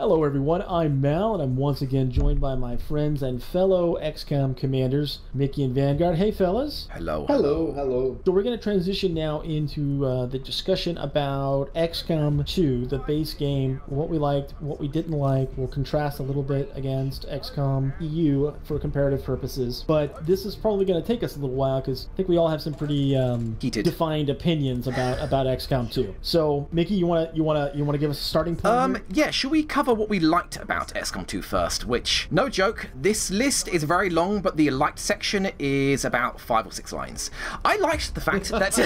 Hello everyone, I'm Mal, and I'm once again joined by my friends and fellow XCOM commanders, Mickey and Vanguard. Hey fellas. Hello. Hello, hello. So we're going to transition now into the discussion about XCOM 2, the base game, what we liked, what we didn't like. We'll contrast a little bit against XCOM EU for comparative purposes, but this is probably going to take us a little while because I think we all have some pretty heated, defined opinions about XCOM 2. So Mickey, you want to give us a starting point? Yeah, should we cover what we liked about XCOM 2 first? Which, no joke, this list is very long, but the liked section is about 5 or 6 lines. I liked the fact that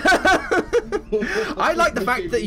I like the fact that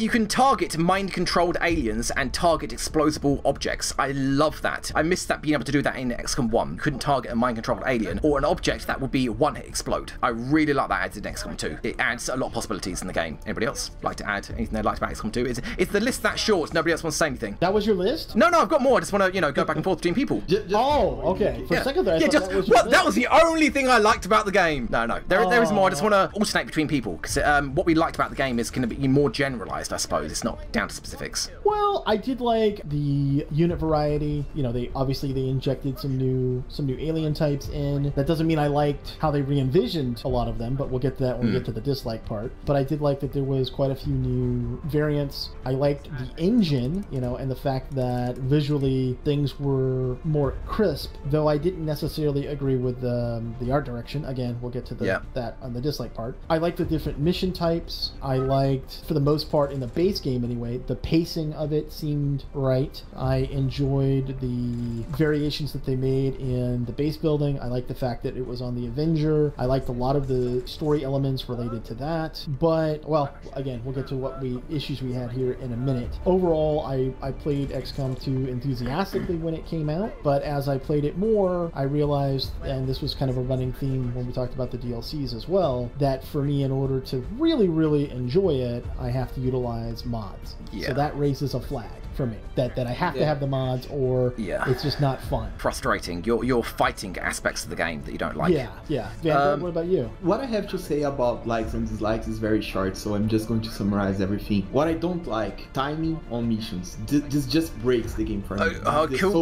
you can target mind-controlled aliens and target explosible objects. I love that. I missed that being able to do that in XCOM 1. You couldn't target a mind-controlled alien or an object that would be one hit explode. I really like that added in XCOM 2. It adds a lot of possibilities in the game. Anybody else like to add anything they liked about XCOM 2? Is the list that short? Nobody else wants to say anything? That was your list? No, I've got more. I just want to, go back and forth between people. Oh, okay. For a second there, that was the only thing I liked about the game. No, there is more. I just want to alternate between people because what we liked about the game is going to be more generalized, I suppose. It's not down to specifics. Well, I did like the unit variety. They injected some new alien types in. That doesn't mean I liked how they re-envisioned a lot of them, but we'll get to that when we get to the dislike part. But I did like that there was quite a few new variants. I liked the engine, and the fact that visually things were more crisp, though I didn't necessarily agree with the art direction. Again, we'll get to that on the dislike part. I liked the different mission types. I liked, for the most part in the base game anyway, the pacing of it seemed right. I enjoyed the variations that they made in the base building. I liked the fact that it was on the Avenger. I liked a lot of the story elements related to that. But, well, again, we'll get to what issues we had here in a minute. Overall, I played XCOM 2 enthusiastically when it came out, but as I played it more, I realized, and this was kind of a running theme when we talked about the DLCs as well, that for me, in order to really, really enjoy it, I have to utilize mods. Yeah. So that raises a flag for me, that I have to have the mods or it's just not fun. Frustrating. You're fighting aspects of the game that you don't like. Yeah. Vanguard, what about you? What I have to say about likes and dislikes is very short, so I'm just going to summarize everything. What I don't like, timing on missions. This just breaks the game for me.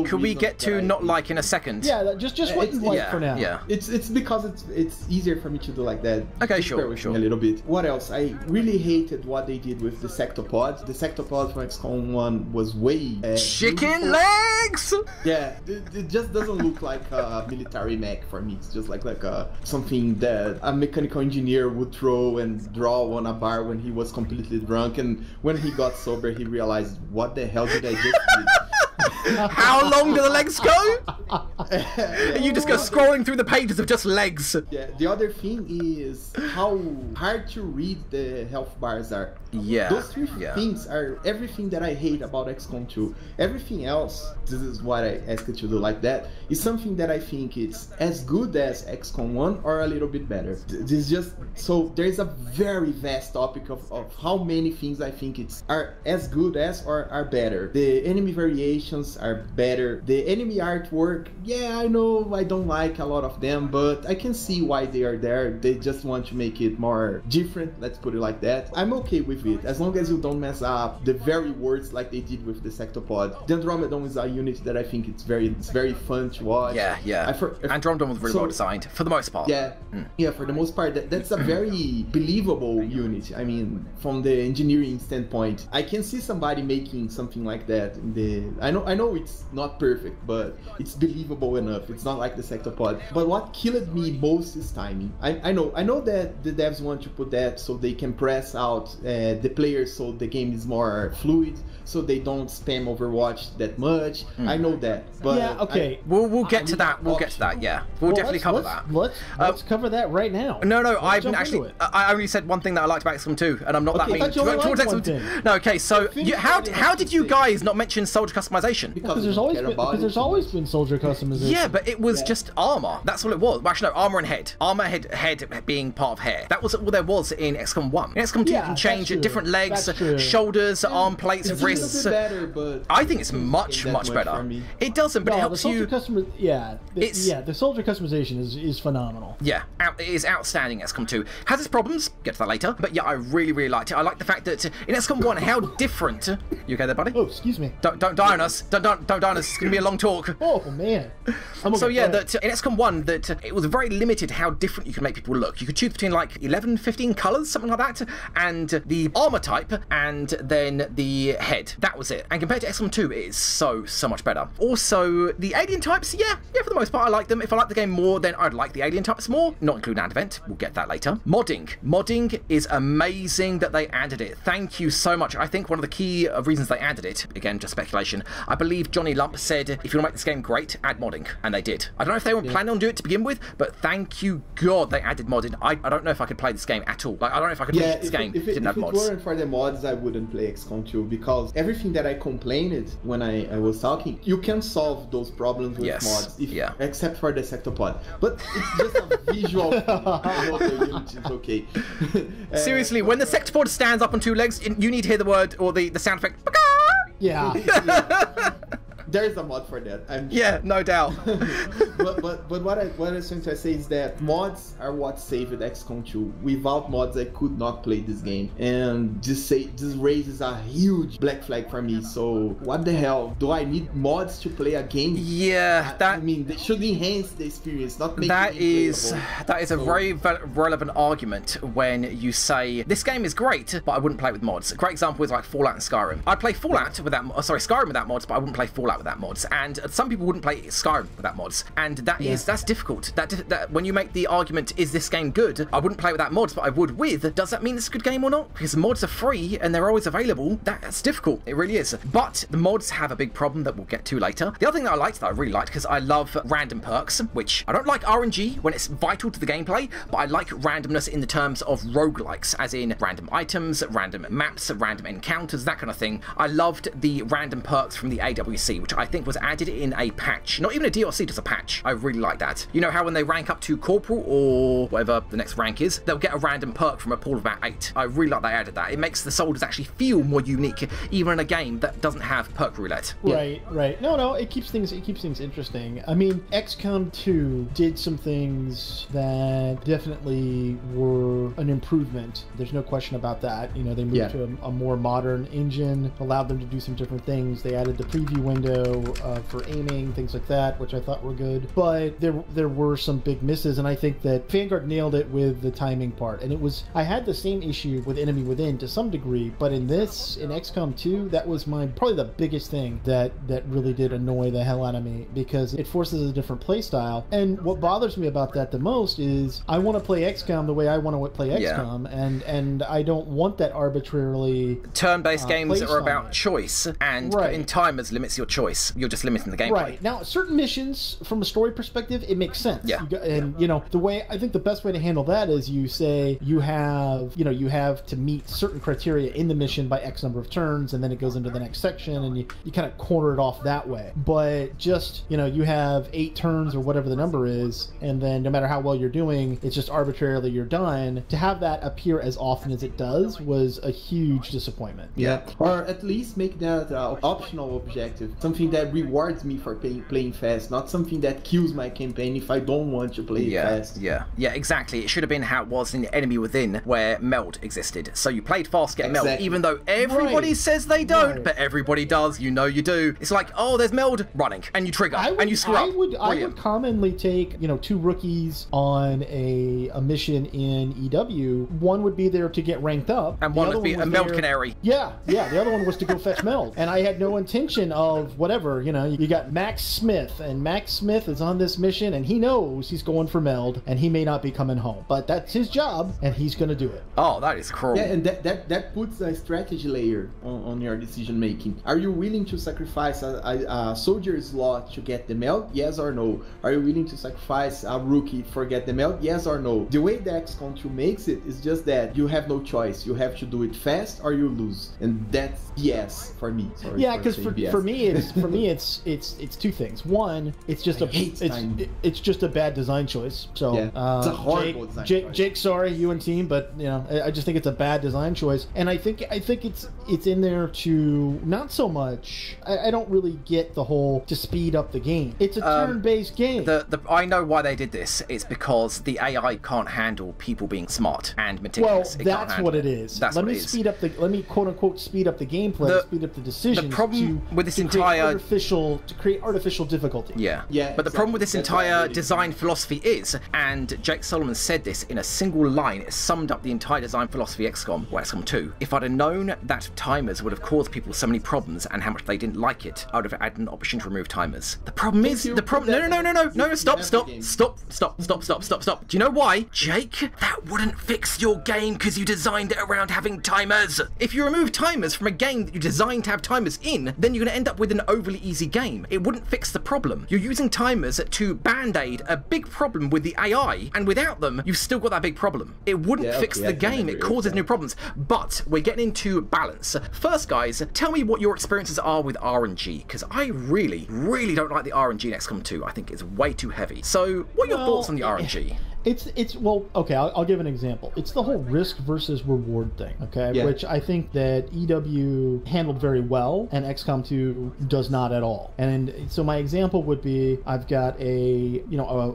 Can we get to not like in a second? Yeah, just what you like for now. Yeah. It's because it's easier for me to do like that. Okay, just sure. A little bit. What else? I really hated what they did with the sectopods. The sectopods from XCOM 1 was way chicken legs. Yeah, it just doesn't look like a military mech for me. It's just like something that a mechanical engineer would throw and draw on a bar when he was completely drunk, and when he got sober he realized, what the hell did I just do? How long do the legs go? And you just go scrolling through the pages of just legs. Yeah, the other thing is how hard to read the health bars are. Yeah. Those three things are everything that I hate about XCOM 2. Everything else, this is what I asked you to do like that, is something that I think it's as good as XCOM 1 or a little bit better. This is just, so there's a very vast topic of how many things I think are as good as or are better. The enemy variations are better. The enemy artwork, yeah, I know I don't like a lot of them, but I can see why they are there. They just want to make it more different, let's put it like that. I'm okay with it, as long as you don't mess up the very words like they did with the sectopod. The Andromedon is a unit that I think it's very fun to watch. Yeah. Andromedon was really well designed, for the most part. Yeah, for the most part, that's a very believable unit. I mean, from the engineering standpoint, I can see somebody making something like that. I know it's not perfect, but it's believable enough. It's not like the sectopod. But what killed me most is timing. I know that the devs want to put that so they can press out the players so the game is more fluid, so they don't spam Overwatch that much. I know that, but yeah, okay. We'll get to that. We'll get to that. Yeah, we'll definitely cover that. Let's cover that right now. No, I only said one thing that I liked about XCOM 2, and I'm not that mean towards XCOM 2. No, okay. So how did you guys not mention soldier customization? because there's always been soldier customization. Yeah, but it was just armor. That's all it was. Well, actually, no, armor and head. Armor, head being part of hair. That was all there was in XCOM 1. In XCOM 2, you can change different legs, shoulders, arm plates, wrists. Better, but I think it's much better. It doesn't, but it helps you. The soldier customization is phenomenal. Yeah, it is outstanding. XCOM 2 has its problems. Get to that later. But yeah, I really liked it. I like the fact that in XCOM 1, how different. You okay there, buddy? Oh, excuse me. Don't die on us. Don't die on us. It's gonna be a long talk. Oh man. So yeah, that in XCOM 1, that it was very limited how different you could make people look. You could choose between like 11, 15 colors, something like that, and the armor type, and then the head. That was it. And compared to XCOM 2, it is so much better. Also, the alien types, yeah, for the most part, I like them. If I like the game more, then I'd like the alien types more, not including Advent. We'll get that later. Modding is amazing that they added it. Thank you so much. I think one of the key reasons they added it, again, just speculation, I believe Johnny Lump said, if you want to make this game great, add modding. And they did. I don't know if they were planning on doing it to begin with, but thank you God they added modding. I don't know if I could play this game at all. Like, I don't know if I could finish this game if it didn't have mods. If it weren't for the mods, I wouldn't play XCOM 2, because everything that I complained when I was talking, you can solve those problems with mods, except for the sectopod. But it's just a visual thing. It's okay. Seriously, when the sectopod stands up on two legs, you need to hear the word or the sound effect. Yeah. There's a mod for that. Yeah, no doubt. but what I was trying to say is that mods are what saved XCOM 2. Without mods, I could not play this game, and this raises a huge black flag for me. So what the hell? Do I need mods to play a game? Yeah, I mean, they should enhance the experience, not make that is a very relevant argument when you say this game is great, but I wouldn't play it with mods. A great example is like Fallout and Skyrim. I'd play Skyrim without mods, but I wouldn't play Fallout without mods, and some people wouldn't play Skyrim without mods, and that's difficult. That when you make the argument, is this game good? I wouldn't play without mods, but I would with. Does that mean it's a good game or not? Because mods are free and they're always available. That's difficult. It really is. But the mods have a big problem that we'll get to later. The other thing that I really liked, because I love random perks, which I don't like RNG when it's vital to the gameplay, but I like randomness in the terms of roguelikes, as in random items, random maps, random encounters, that kind of thing. I loved the random perks from the AWC, which I think was added in a patch. Not even a DLC, just a patch. I really like that. You know how when they rank up to Corporal or whatever the next rank is, they'll get a random perk from a pool of about 8. I really like they added that. It makes the soldiers actually feel more unique, even in a game that doesn't have perk roulette. Right. No, it keeps things interesting. I mean, XCOM 2 did some things that definitely were an improvement. There's no question about that. You know, they moved to a more modern engine, allowed them to do some different things. They added the preview window for aiming, things like that, which I thought were good. But there were some big misses, and I think that Vanguard nailed it with the timing part. And I had the same issue with Enemy Within to some degree, but in XCOM 2, that was probably the biggest thing that really did annoy the hell out of me, because it forces a different play style. And what bothers me about that the most is I want to play XCOM the way I want to play XCOM, and I don't want that arbitrarily turn-based games are about choice, and putting timers limits your choice. You're just limiting the gameplay. Right. Now, certain missions, from a story perspective, it makes sense. Yeah. You know, I think the best way to handle that is you say you have to meet certain criteria in the mission by X number of turns, and then it goes into the next section, and you kind of corner it off that way. But just, you have 8 turns or whatever the number is, and then no matter how well you're doing, it's just arbitrarily you're done. To have that appear as often as it does was a huge disappointment. Yeah. Or at least make that optional objective. Something that rewards me for playing fast, not something that kills my campaign if I don't want to play fast. Yeah, exactly. It should have been how it was in Enemy Within, where meld existed. So you played fast, get meld, even though everybody says they don't, but everybody does. You know you do. It's like, oh, there's meld, running, and you trigger, and you screw up. I would commonly take, 2 rookies on a mission in EW. One would be there to get ranked up, and one would be a meld canary. Yeah. The other one was to go fetch meld, and I had no intention of whatever. You got Max Smith, and Max Smith is on this mission, and he knows he's going for meld, and he may not be coming home, but that's his job, and he's going to do it. Oh, that is cruel. Yeah, and that puts a strategy layer on your decision making. Are you willing to sacrifice a soldier slot to get the meld? Yes or no? Are you willing to sacrifice a rookie for get the meld? Yes or no? The way that XCOM 2 makes it is just that you have no choice. You have to do it fast or you lose, and that's BS for me. Sorry, yeah, because for me, it's for me, it's two things. One, it's just it's just a bad design choice. So yeah. It's a horrible design choice. Jake, sorry, you and team, but you know, I just think it's a bad design choice, and I think it's in there to not so much. I don't really get the whole to speed up the game. It's a turn-based game. I know why they did this. It's because the AI can't handle people being smart and meticulous. Well, that's what it is. Let me quote unquote speed up the gameplay, speed up the decisions. The problem with this entire to create artificial difficulty. Yeah. But exactly. the problem with this entire design philosophy is, and Jake Solomon said this in a single line, it summed up the entire design philosophy of XCOM, or XCOM 2. If I'd have known that timers would have caused people so many problems and how much they didn't like it, I would have added an option to remove timers. The problem is, no, stop. Do you know why? Jake, that wouldn't fix your game because you designed it around having timers. If you remove timers from a game that you designed to have timers in, then you're going to end up with an overly easy game. It wouldn't fix the problem. You're using timers to band-aid a big problem with the AI, and without them, you've still got that big problem. It wouldn't fix the game. It causes new problems. But we're getting into balance. First, guys, tell me what your experiences are with RNG, because I really, really don't like the RNG in XCOM 2. I think it's way too heavy. So, what are your thoughts on the RNG? Well, okay, I'll give an example. It's the whole risk versus reward thing, okay? Yeah. Which I think that EW handled very well, and XCOM 2 does not at all. And so my example would be, I've got a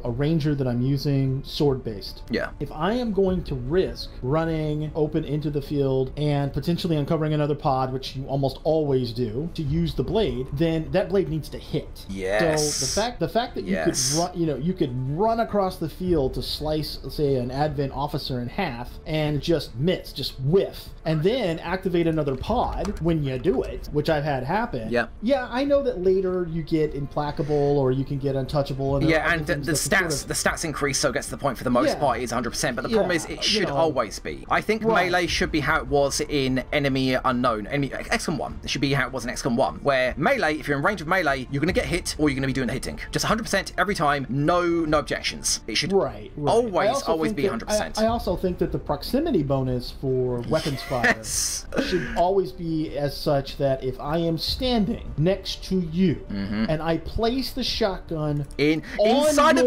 ranger that I'm using sword-based. Yeah. If I am going to risk running open into the field and potentially uncovering another pod, which you almost always do, to use the blade, then that blade needs to hit. Yes. So the fact that you could run across the field to slice, say, an Advent officer in half and just miss, just whiff, and then activate another pod when you do it, which I've had happen. Yeah, I know that later you get implacable or you can get untouchable. And the stats increase, so it gets to the point for the most part is 100%. But the problem is it should always be. I think melee should be how it was in Enemy Unknown, XCOM 1. It should be how it was in XCOM 1, where melee, if you're in range of melee, you're going to get hit or you're going to be doing the hitting. Just 100% every time, no objections. It should always be 100%. I also think that the proximity bonus for weapons fire should always be as such that if I am standing next to you and I place the shotgun inside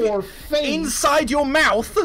your mouth,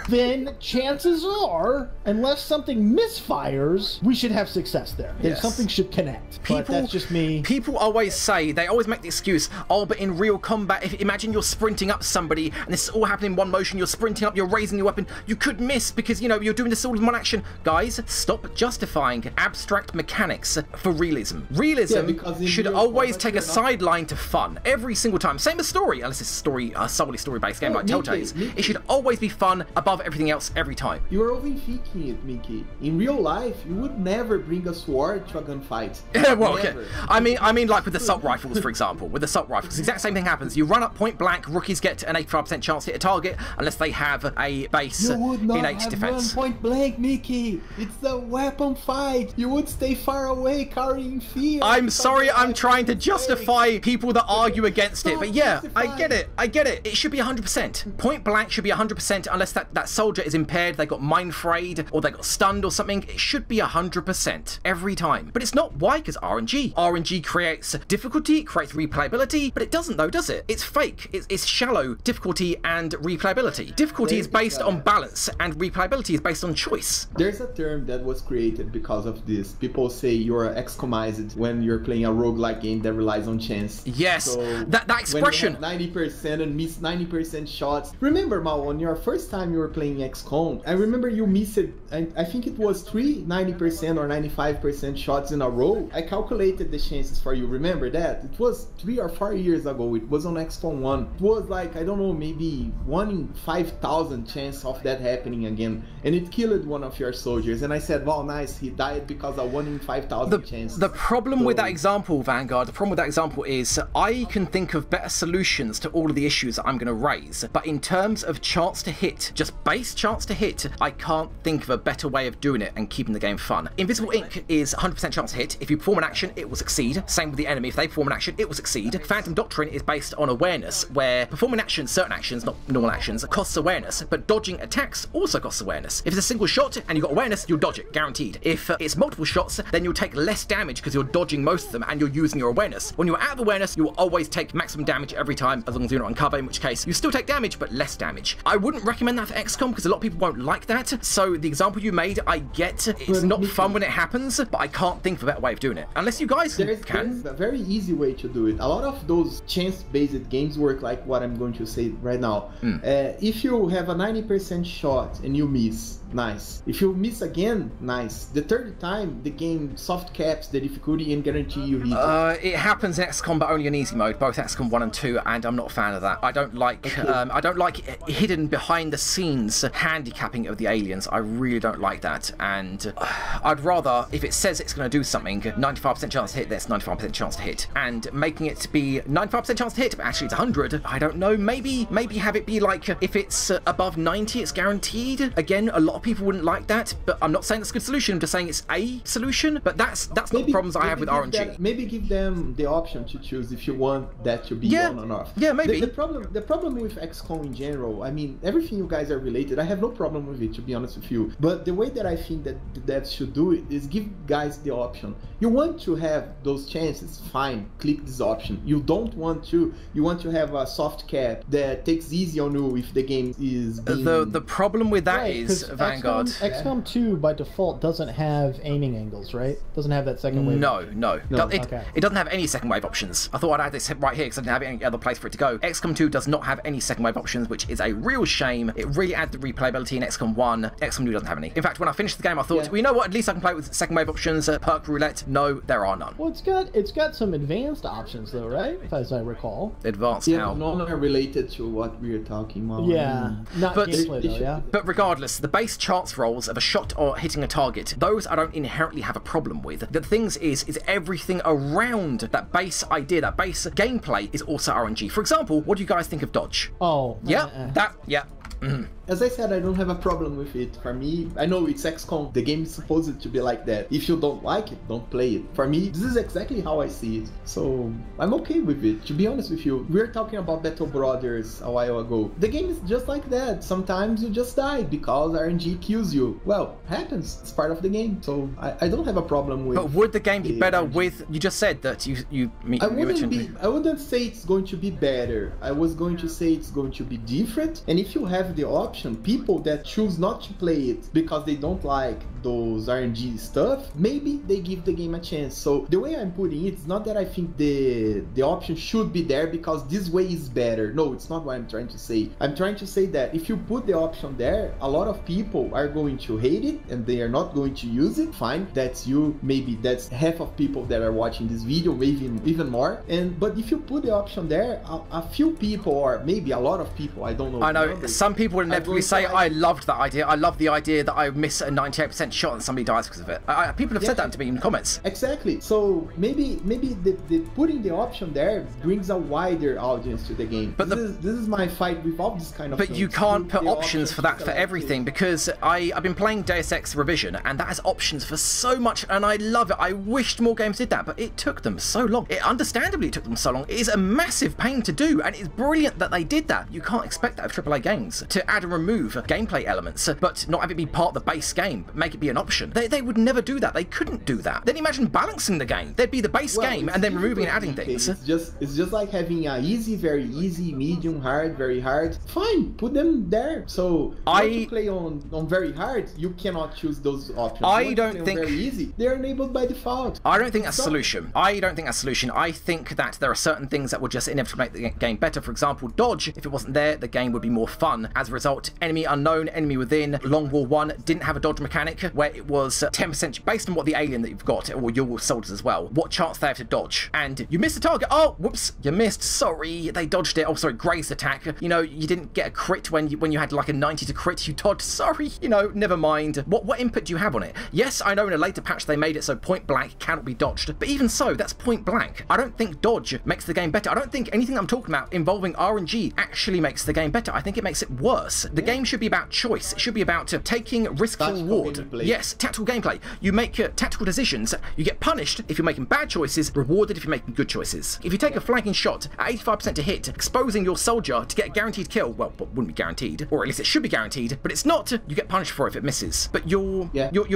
then chances are, unless something misfires, we should have success there. Yes. Something should connect. But that's just me. People always make the excuse, but in real combat, imagine you're sprinting up somebody and this is all happening in one motion, you're sprinting up, you're raising your weapon, you could miss because, you're doing this all in one action. Guys, stop justifying abstract mechanics for realism. Realism should always take a sideline to fun every single time. Same as story, unless it's a solely story-based game like Telltale's. It should always be fun above everything else every time. You're overthinking it, Mickey. In real life, you would never bring a sword to a gunfight. Well, okay. I mean, like with assault rifles, for example. With assault rifles, the exact same thing happens. You run up point blank, rookies get an 85% chance to hit a target unless they have a base innate defense. Point blank, Mickey. It's a weapon fight. You would stay far away, carrying fear. I'm sorry, I'm trying to justify people that argue against it, but yeah, I get it. It should be 100%. Point blank should be 100% unless that soldier is impaired, they got mind frayed, or they got stunned or something. It should be 100% every time. But it's not. Why? Because RNG. RNG creates difficulty, creates replayability, but it doesn't though, does it? It's fake. It's shallow difficulty and replayability. Difficulty is based on balance, and replayability is based on choice. There's a term that was created because of this. People say you're XCOMized when you're playing a roguelike game that relies on chance. Yes, so that expression. When you have 90% and miss 90% shots. Remember, Mal, on your first time you were playing XCOM, I remember you missed it. I think it was 90% or 95% shots in a row. I calculated the chances for you. Remember that? It was 3 or 4 years ago. It was on XCOM 1. It was like, I don't know, maybe 1 in 5,000 chance of that happening again. And it killed one of your soldiers. And I said, wow, nice. He died because of 1 in 5,000 chance. The problem with that example, Vanguard, the problem with that example is I can think of better solutions to all of the issues that I'm going to raise. But in terms of chance to hit, just base chance to hit, I can't think of a better way of doing it and keeping the game fun. Invisible Ink is 100% chance to hit. If you perform an action, it will succeed. Same with the enemy. If they perform an action, it will succeed. Phantom Doctrine is based on awareness, where performing actions, certain actions, not normal actions, costs awareness, but dodging attacks also costs awareness. If it's a single shot and you've got awareness, you'll dodge it, guaranteed. If it's multiple shots, then you'll take less damage because you're dodging most of them and you're using your awareness. When you're out of awareness, you will always take maximum damage every time, as long as you're not on cover, in which case you still take damage, but less damage. I wouldn't recommend that for XCOM because a lot of people won't like that. So the example you made, I get it's not fun when it happens, but I can't think of a better way of doing it. Unless you guys can. There's a very easy way to do it. A lot of those chance-based games work like what I'm going to say right now. If you have a 90% shot and you miss, nice. If you miss again, nice. The third time, the game soft caps the difficulty and guarantee you hit it. It happens in XCOM, but only in easy mode, both XCOM 1 and 2, and I'm not a fan of that. I don't like hidden behind the scenes handicapping of the aliens. I really don't like that, and I'd rather, if it says it's going to do something, 95% chance to hit this, 95% chance to hit, and making it be 95% chance to hit, but actually it's 100. I don't know. Maybe have it be like if it's above 90, it's guaranteed. Again, a lot of people wouldn't like that, but I'm not saying that's a good solution. I'm just saying it's a solution. But that's not the problems I have with RNG. Maybe give them the option to choose if you want that to be on or off. Yeah, maybe. The problem with XCOM in general, I mean, everything you guys are related. I have no problem with it, to be honest with you. But the way that I think that the devs should do it is give guys the option. You want to have those chances, fine, click this option. You don't want to. You want to have a soft cap that takes easy on you if the game is being... The problem with that is, Vanguard... XCOM 2 by default doesn't have aiming angles, right? Doesn't have that second wave. No. Okay. It doesn't have any second wave options. I thought I'd add this right here because I didn't have any other place for it to go. XCOM 2 does not have any second wave options, which is a real shame. It really adds the replayability in XCOM 1. XCOM 2 doesn't have any. In fact, when I finished the game, I thought, well, you know what? At least I can play it with second wave options. Perk roulette. No, there are none. Well, it's got some advanced options though, right? As I recall. Advanced how? None are related to what we are talking about. Yeah, not gameplay though, yeah. But regardless, the base chance rolls of a shot or hitting a target, those I don't inherently have a problem with. The things is everything around that base idea, that base gameplay is also RNG. For example, what do you guys think of dodge? Oh, yeah. As I said, I don't have a problem with it. For me, I know it's XCOM. The game is supposed to be like that. If you don't like it, don't play it. For me, this is exactly how I see it. So I'm okay with it, to be honest with you. We were talking about Battle Brothers a while ago. The game is just like that. Sometimes you just die because RNG kills you. Well, happens. It's part of the game. So I don't have a problem with... But would the game be better with... You just said that you mentioned... I wouldn't say it's going to be better. I was going to say it's going to be different. And if you have the option, people that choose not to play it because they don't like those RNG stuff, maybe they give the game a chance. So the way I'm putting it, it's not that I think the option should be there because this way is better. No, it's not what I'm trying to say. I'm trying to say that if you put the option there, a lot of people are going to hate it and they are not going to use it. Fine, that's you. Maybe that's half of people that are watching this video, maybe even more. But if you put the option there, a few people, or maybe a lot of people, I don't know. I know some people would inevitably say, I loved that idea. I love the idea that I miss a 98% shot and somebody dies because of it. People have said that to me in comments. Exactly. So maybe the putting the option there brings a wider audience to the game. But this is my fight with all this kind of But things. you can't put options for that for everything, because I've been playing Deus Ex Revision and that has options for so much and I love it. I wished more games did that, but it took them so long. Understandably, it took them so long. It is a massive pain to do and it's brilliant that they did that. You can't expect that of AAA games, to add and remove gameplay elements, but not have it be part of the base game, but make it be an option. They would never do that. They couldn't do that. Then imagine balancing the game. There'd be the base game and then removing and adding things. It's just like having a easy, very easy, medium, hard, very hard. Fine, put them there. So if you play on very hard, you cannot choose those options. I don't think very easy. They're enabled by default. I don't think that's a solution. I don't think that's a solution. I think that there are certain things that will just inevitably make the game better. For example, dodge. If it wasn't there, the game would be more fun. As a result, enemy unknown, enemy within. Long War 1 didn't have a dodge mechanic. where it was 10% based on what the alien that you've got, or your soldiers as well, what chance they have to dodge. And you missed the target. Oh, whoops, you missed. Sorry, they dodged it. Oh, sorry, grazed attack. You know, you didn't get a crit when you had like a 90 to crit. You dodged. Sorry, you know, never mind. What input do you have on it? Yes, I know in a later patch they made it so point blank cannot be dodged, but even so, that's point blank. I don't think dodge makes the game better. I don't think anything I'm talking about involving RNG actually makes the game better. I think it makes it worse. The game should be about choice. It should be about taking risk for reward. Yes, tactical gameplay. You make tactical decisions. You get punished if you're making bad choices, rewarded if you're making good choices. If you take a flanking shot at 85% to hit, exposing your soldier to get a guaranteed kill, well, wouldn't be guaranteed, or at least it should be guaranteed, but it's not. You get punished for it if it misses. But you're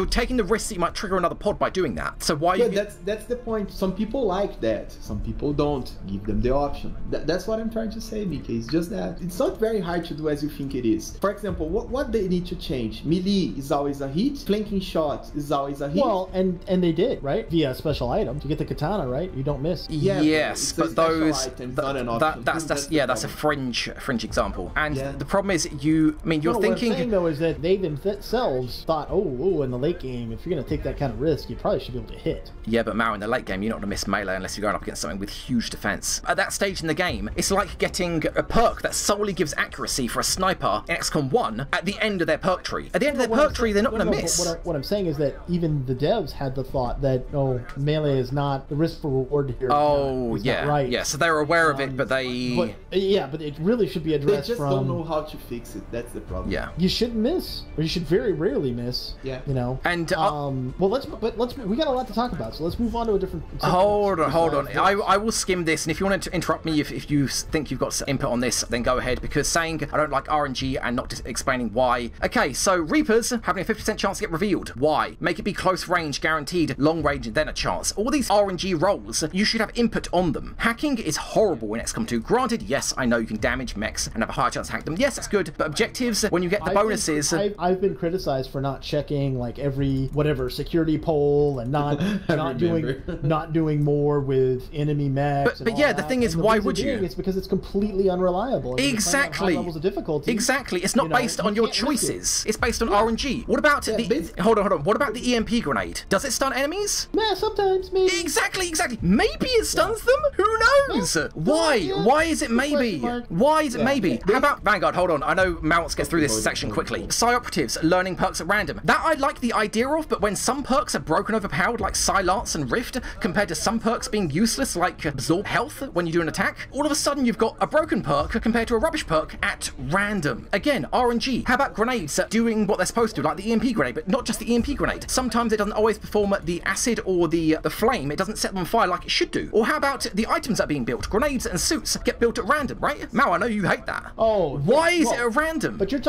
taking the risk that you might trigger another pod by doing that. So why? Yeah, that's the point. Some people like that. Some people don't. Give them the option. That's what I'm trying to say, Mickey. It's just that it's not very hard to do as you think it is. For example, what they need to change? Melee is always a hit. Flanking shot is always a hit. Well, and they did, right? Via special items. You get the katana, right? You don't miss. Yeah, yes, but those that's a fringe example. And the problem is you're thinking. What I'm saying though is that they themselves thought, oh, in the late game, if you're going to take that kind of risk, you probably should be able to hit. Yeah, but Mao, in the late game, you're not going to miss melee unless you're going up against something with huge defense. At that stage in the game, it's like getting a perk that solely gives accuracy for a sniper in XCOM 1 at the end of their perk tree. At the end of their perk tree, they're not going to miss. What I'm saying is that even the devs had the thought that, oh, melee is not the risk for reward here. Oh, yeah, right. Yeah, so they're aware of it, but they... But it really should be addressed. They just don't know how to fix it. That's the problem. Yeah. You shouldn't miss, or you should very rarely miss. Yeah. You know. And we got a lot to talk about, so let's move on to a different. Hold on. I will skim this, and if you want to interrupt me, if you think you've got some input on this, then go ahead. Because saying I don't like RNG and not explaining why. Okay, so Reapers having a 50% chance to get revealed. Why? Make it be close range, guaranteed, long range, and then a chance. All these RNG roles, you should have input on them. Hacking is horrible in XCOM 2. Granted, yes, I know you can damage mechs and have a higher chance to hack them. Yes, that's good. But objectives, when you get the bonuses, I've been criticized for not checking like every whatever security poll and not doing more with enemy mechs. But yeah, the thing is, why would you? It's because it's completely unreliable. Exactly. High levels of difficulty. Exactly. It's not based on your choices. It's based on RNG. What about hold on. What about the EMP grenade? Does it stun enemies? Yeah, sometimes maybe. Exactly. Maybe it stuns them. Who knows? Why? Why is it maybe? Why is it maybe? How about Vanguard? Hold on. I know Mal wants to get through this section quickly. Psi operatives learning perks at random. That I like the idea of, but when some perks are broken overpowered like Silence and Rift, compared to some perks being useless like Absorb Health when you do an attack, all of a sudden you've got a broken perk compared to a rubbish perk at random. Again, RNG. How about grenades doing what they're supposed to, like the EMP grenade, but not just the EMP grenade. Sometimes it doesn't always perform the acid or the flame. It doesn't set them on fire like it should do. Or how about the items that are being built? Grenades and suits get built at random, right? Mao, I know you hate that. Oh, why is it at random? But you're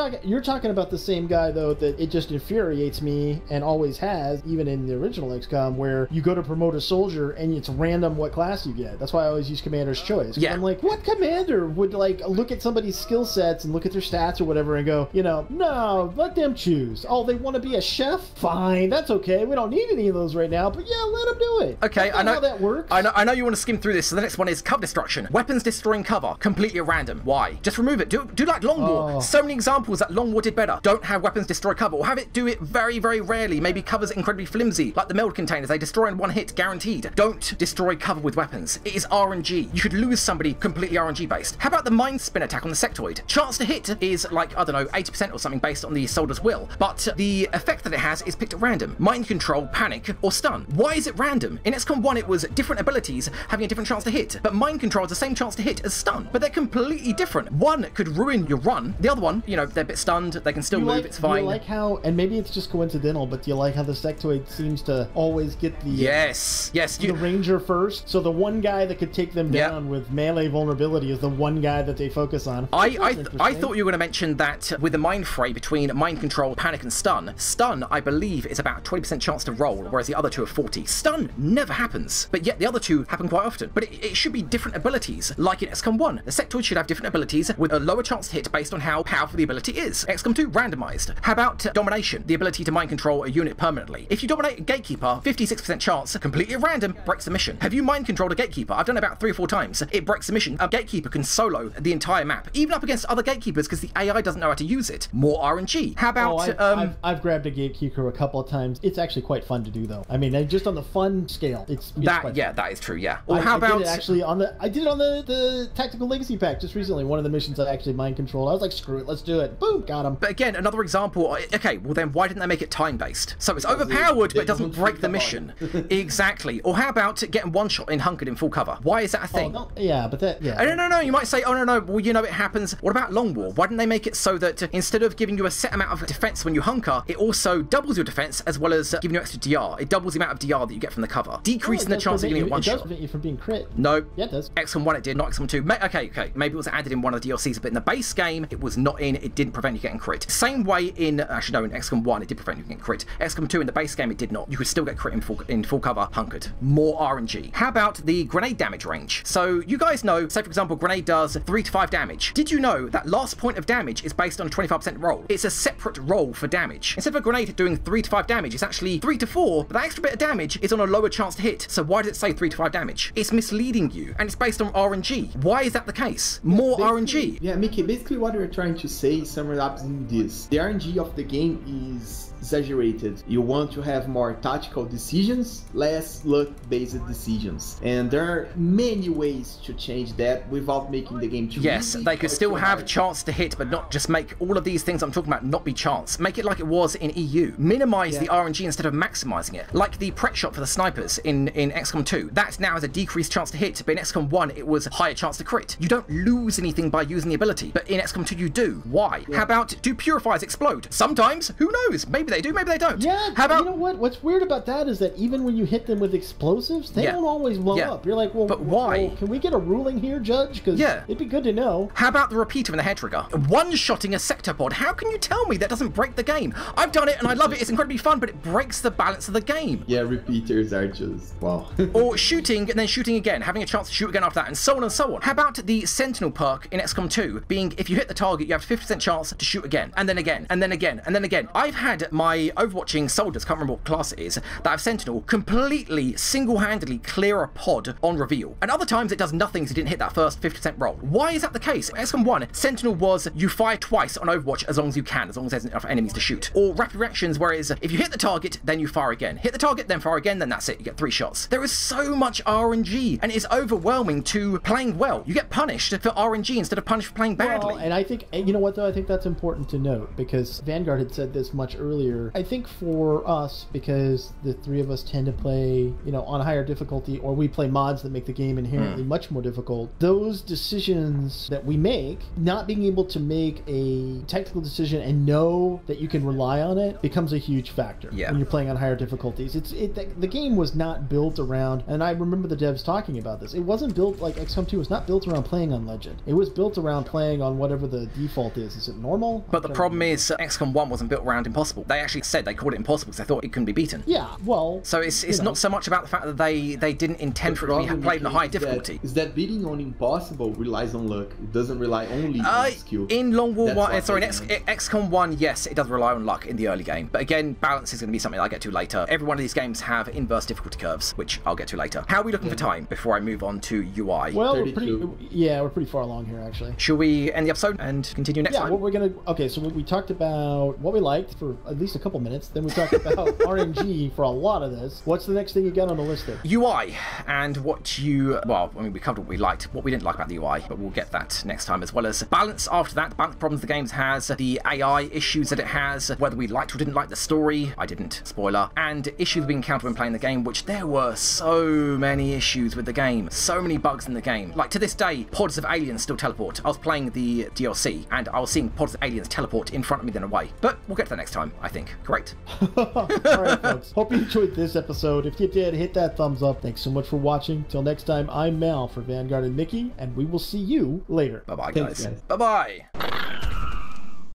talking about the same guy though that it just infuriates me and always has, even in the original XCOM, where you go to promote a soldier and it's random what class you get. That's why I always use Commander's Choice. Yeah. I'm like, what commander would like look at somebody's skill sets and look at their stats or whatever and go, no, let them choose. Oh, they want to be a chef? Fine, that's okay. We don't need any of those right now, but yeah, let them do it. Okay, I know how that works. I know you want to skim through this. So the next one is cover destruction. Weapons destroying cover, completely at random. Why? Just remove it. Do like Long War. Oh. So many examples that Long War did better. Don't have weapons destroy cover, or have it do it very, very rarely. Maybe cover's incredibly flimsy, like the meld containers. They destroy in one hit, guaranteed. Don't destroy cover with weapons. It is RNG. You could lose somebody completely RNG based. How about the mind spin attack on the sectoid? Chance to hit is like, I don't know, 80% or something based on the soldier's will, but the effect that it has is picked at random. Mind control, panic, or stun. Why is it random? In XCOM 1 it was different abilities having a different chance to hit, but mind control has the same chance to hit as stun, but they're completely different. One could ruin your run, the other one, they're a bit stunned, they can still move, it's fine. Do you like how, and maybe it's just coincidental, but do you like how the sectoid seems to always get the the ranger first? So the one guy that could take them down with melee vulnerability is the one guy that they focus on. I thought you were going to mention that with the mind fray between mind control, panic, and stun. Stun, I believe, is about 20% chance to roll, whereas the other two are 40. Stun never happens, but yet the other two happen quite often. But it should be different abilities, like in XCOM 1. The sectoid should have different abilities with a lower chance to hit based on how powerful the ability is. XCOM 2, randomized. How about domination, the ability to mind control a unit permanently? If you dominate a gatekeeper, 56% chance, completely at random, breaks the mission. Have you mind controlled a gatekeeper? I've done it about 3 or 4 times. It breaks the mission. A gatekeeper can solo the entire map, even up against other gatekeepers because the AI doesn't know how to use it. More RNG. How about I've grabbed to Gatekeeper a couple of times. It's actually quite fun to do, though. I mean, just on the fun scale, it's quite yeah, fun. that is true. Yeah. Or how about I did it actually on the Tactical Legacy pack just recently. One of the missions I actually mind controlled. I was like, screw it, let's do it. Boom, got him. But again, another example. Okay, well then why didn't they make it time-based? So it's overpowered, but it doesn't break the mission. Exactly. Or how about getting one shot in Hunkered in full cover? Why is that a thing? Oh, no, yeah, but that, yeah. No. You might say, oh no. Well, you know it happens. What about Long War? Why didn't they make it so that instead of giving you a set amount of defense when you hunker, it also doubles your defense as well as giving you extra DR? It doubles the amount of DR that you get from the cover, decreasing the chance of getting it one shot. It does prevent you from being crit. No. Yeah, it does. XCOM 1 it did, not XCOM 2. Okay. Maybe it was added in one of the DLCs, but in the base game, it was not in. It didn't prevent you getting crit. Same way in, actually no, in XCOM 1, it did prevent you getting crit. XCOM 2 in the base game, it did not. You could still get crit in full cover, hunkered. More RNG. How about the grenade damage range? So you guys know, say for example, grenade does 3 to 5 damage. Did you know that last point of damage is based on a 25% roll? It's a separate roll for damage. Instead of a grenade doing 3 to 5 damage, it's actually 3 to 4, but that extra bit of damage is on a lower chance to hit. So why does it say 3 to 5 damage? It's misleading you, and it's based on RNG. Why is that the case? More RNG. Yeah, Mickey, basically what you're trying to say summarizing this. The RNG of the game is exaggerated. You want to have more tactical decisions, less luck-based decisions. And there are many ways to change that without making the game too easy. They could still have chance to hit, but not just make all of these things I'm talking about not be chance. Make it like it was in EU. Minimize the RNG instead of maximizing it. Like the prec shot for the snipers in XCOM 2. That now has a decreased chance to hit, but in XCOM 1 it was a higher chance to crit. You don't lose anything by using the ability, but in XCOM 2 you do. Why? How about, do purifiers explode? Sometimes. Who knows? Maybe they do, maybe they don't. Yeah, how about, you know what? What's weird about that is that even when you hit them with explosives, they don't always blow up. You're like, well, but why? Well, can we get a ruling here, Judge? Because it'd be good to know. How about the repeater in the head trigger? One-shotting a sectopod. How can you tell me that doesn't break the game? I've done it and I love it. It's incredibly fun, but it breaks the balance of the game. Yeah, repeaters are just, wow. Or shooting and then shooting again, having a chance to shoot again after that, and so on and so on. How about the Sentinel perk in XCOM 2 being, if you hit the target, you have a 50% chance to shoot again, and then again, and then again, and then again. I've had my Overwatching soldiers, can't remember what class it is, that have Sentinel completely, single-handedly clear a pod on reveal. And other times it does nothing if you didn't hit that first 50% roll. Why is that the case? In XCOM 1, Sentinel was you fire twice on Overwatch as long as you can, as long as there's enough enemies to shoot. Or rapid reactions, whereas if you hit the target, then you fire again. Hit the target, then fire again, then that's it. You get 3 shots. There is so much RNG, and it's overwhelming to playing well. You get punished for RNG instead of punished for playing badly. Well, and I think, you know what though, I think that's important to note, because Vanguard had said this much earlier. I think for us, because the 3 of us tend to play, you know, on higher difficulty, or we play mods that make the game inherently much more difficult, those decisions that we make, not being able to make a technical decision and know that you can rely on it, becomes a huge factor when you're playing on higher difficulties. The game was not built around, and I remember the devs talking about this, it wasn't built like XCOM 2 was not built around playing on Legend. It was built around playing on whatever the default is. Is it normal? But the problem is XCOM 1 wasn't built around impossible. They actually said they called it impossible because they thought it couldn't be beaten. Yeah, well... So it's not so much about the fact that they didn't intend for it to be played in a high difficulty. Is that beating on impossible relies on luck. It doesn't rely only on skill. In Long War 1, sorry, in XCOM 1, yes, it does rely on luck in the early game. But again, balance is going to be something I'll get to later. Every one of these games have inverse difficulty curves, which I'll get to later. How are we looking for time before I move on to UI? Well, we're pretty far along here, actually. Shall we end the episode and continue next time? Yeah, what we're going to... Okay, so we talked about what we liked for at least a couple minutes. Then we talked about RNG for a lot of this. What's the next thing you got on the list there? UI, and what you... Well, I mean, we covered what we liked, what we didn't like about the UI, but we'll get that next time, as well as balance after that, balance problems the game has, the AI issues that it has, whether we liked or didn't like the story, I didn't, spoiler, and issues we encountered when playing the game, which there were so many issues with the game, so many bugs in the game. Like, to this day, pods of aliens still teleport. I was playing the DLC, and I was seeing pods of aliens teleport in front of me then away. But we'll get to that next time, I think. Great. Alright, folks. Hope you enjoyed this episode. If you did, hit that thumbs up. Thanks so much for watching. Till next time, I'm Mal for Vanguard and Mickey, and we will see you later. Bye-bye, guys. Bye-bye.